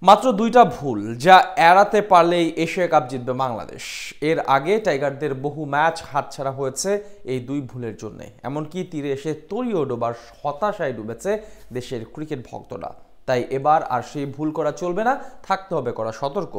মাত্র দুইটা ভুল যা এড়াতে পারলেই এশিয়া কাপ জিতবে বাংলাদেশ। এর আগে টাইগারদের বহু ম্যাচ হাতছাড়া হয়েছে এই দুই ভুলের জন্য। এমনকি তীরে এসে তলিয়ে ডোবার হতাশায় ডুবেছে দেশের ক্রিকেট ভক্তরা। তাই এবার আর সেই ভুল করা চলবে না, থাকতে হবে করা সতর্ক,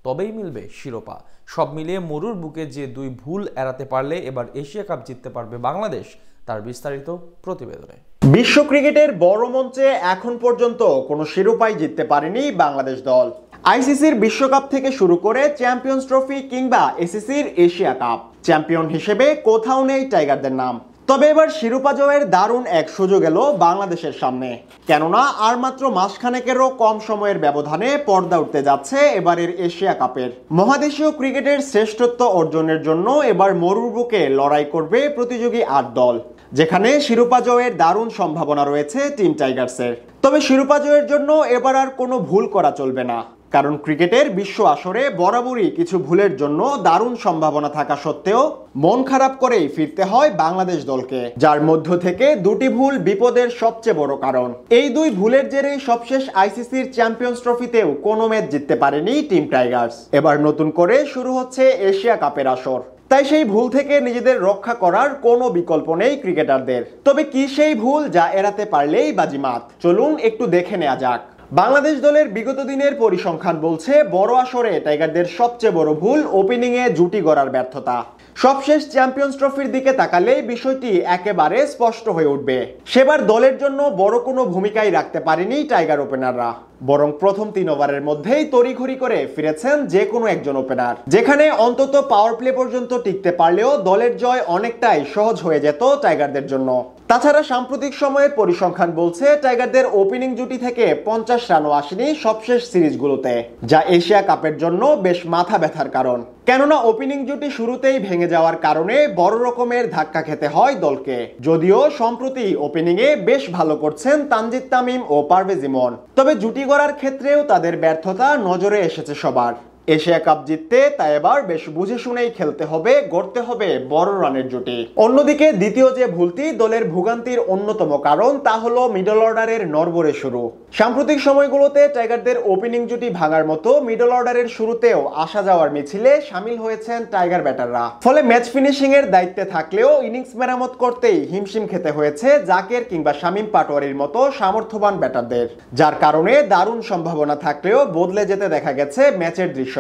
তবেই মিলবে শিরোপা। সব মিলিয়ে মরুর বুকে যে দুই ভুল এড়াতে পারলে এবার এশিয়া কাপ জিততে পারবে বাংলাদেশ, তার বিস্তারিত প্রতিবেদনে। বিশ্ব ক্রিকেটের বড় মঞ্চে এখন পর্যন্ত কোনো শিরোপাই জিততে পারেনি বাংলাদেশ দল। আইসিসির বিশ্বকাপ থেকে শুরু করে চ্যাম্পিয়ন্স ট্রফি কিংবা এসিসির এশিয়া কাপ, চ্যাম্পিয়ন হিসেবে কোথাও নেই টাইগারদের নাম। তবে এবার শিরোপা জয়ের দারুণ এক সুযোগ এলো বাংলাদেশের সামনে, কেননা আর মাত্র মাসখানেকেরও কম সময়ের ব্যবধানে পর্দা উঠতে যাচ্ছে এবারের এশিয়া কাপের। মহাদেশীয় ক্রিকেটের শ্রেষ্ঠত্ব অর্জনের জন্য এবার মরুর বুকে লড়াই করবে প্রতিযোগী ৮ দল, যেখানে শিরোপা জয়ের দারুণ সম্ভাবনা রয়েছে টিম টাইগার্সের। তবে শিরোপা জয়ের জন্য এবার আর কোনো ভুল করা চলবে না, কারণ ক্রিকেটের বিশ্ব আসরে বরাবরই কিছু ভুলের জন্য দারুণ সম্ভাবনা থাকা সত্ত্বেও মন খারাপ করেই ফিরতে হয় বাংলাদেশ দলকে, যার মধ্য থেকে দুটি ভুল বিপদের সবচেয়ে বড় কারণ। এই দুই ভুলের জেরেই সবশেষ আইসিসির চ্যাম্পিয়ন্স ট্রফিতেও কোনো ম্যাচ জিততে পারেনি টিম টাইগার্স। এবার নতুন করে শুরু হচ্ছে এশিয়া কাপের আসর, তাই সেই ভুল থেকে নিজেদের রক্ষা করার কোনো বিকল্প নেই ক্রিকেটারদের। তবে কি সেই ভুল যা এড়াতে পারলেই বাজিমাত? চলুন একটু দেখে নেওয়া যাক। বাংলাদেশ দলের বিগত দিনের পরিসংখ্যান বলছে বড় আসরে টাইগারদের সবচেয়ে বড় ভুল ওপেনিংয়ে জুটি গড়ার ব্যর্থতা। সবশেষ চ্যাম্পিয়ন্স ট্রফির দিকে তাকালে বিষয়টি একেবারে স্পষ্ট হয়ে উঠবে। সেবার দলের জন্য বড় কোনো ভূমিকাই রাখতে পারেনি টাইগার ওপেনাররা, বরং প্রথম 3 ওভারের মধ্যেই তড়িঘড়ি করে ফিরেছেন যে কোনো একজন ওপেনার, যেখানে অন্তত পাওয়ার প্লে পর্যন্ত টিকতে পারলেও দলের জয় অনেকটাই সহজ হয়ে যেত টাইগারদের জন্য। তাছাড়া সাম্প্রতিক সময়ের পরিসংখ্যান বলছে টাইগারদের ওপেনিং জুটি থেকে 50 রানও আসেনি সবশেষ সিরিজগুলোতে, যা এশিয়া কাপের জন্য বেশ মাথা ব্যথার কারণ। কেননা ওপেনিং জুটি শুরুতেই ভেঙে যাওয়ার কারণে বড় রকমের ধাক্কা খেতে হয় দলকে। যদিও সম্প্রতি ওপেনিংয়ে বেশ ভালো করছেন তানজিদ তামিম ও পারভেজ ইমন, তবে জুটি গড়ার ক্ষেত্রেও তাদের ব্যর্থতা নজরে এসেছে সবার। এশিয়া কাপ জিততে তাই এবার বেশ বুঝে শুনেই খেলতে হবে, গড়তে হবে বড় রানের জুটি। অন্যদিকে দ্বিতীয় যে ভুলটি দলের ভোগান্তির অন্যতম কারণ, তা হলো মিডল অর্ডারের নড়বড়ে শুরু। সাম্প্রতিক সময়গুলোতে টাইগারদের ওপেনিং জুটি ভাঙার মতো মিডল অর্ডারের শুরুতেও আসা যাওয়ার মিছিলে সামিল হয়েছেন টাইগার ব্যাটাররা। ফলে ম্যাচ ফিনিশিং এর দায়িত্বে থাকলেও ইনিংস মেরামত করতেই হিমশিম খেতে হয়েছে জাকের কিংবা শামীম পাটোয়ারির মতো সামর্থ্যবান ব্যাটারদের, যার কারণে দারুণ সম্ভাবনা থাকলেও বদলে যেতে দেখা গেছে ম্যাচের দৃশ্যপট।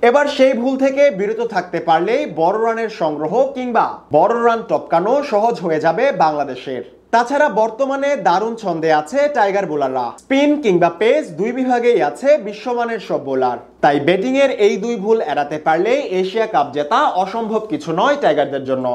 এবার সেই ভুল থেকে বিরত থাকতে পারলেই বড় রানের সংগ্রহ কিংবা বড় রান টপকানো সহজ হয়ে যাবে বাংলাদেশের। তাছাড়া বর্তমানে দারুণ ছন্দে আছে টাইগার বোলাররা। স্পিন কিংবা পেস দুই বিভাগেই আছে বিশ্বমানের সব বোলার। তাই ব্যাটিং এর এই দুই ভুল এড়াতে পারলেই এশিয়া কাপ জেতা অসম্ভব কিছু নয় টাইগারদের জন্য।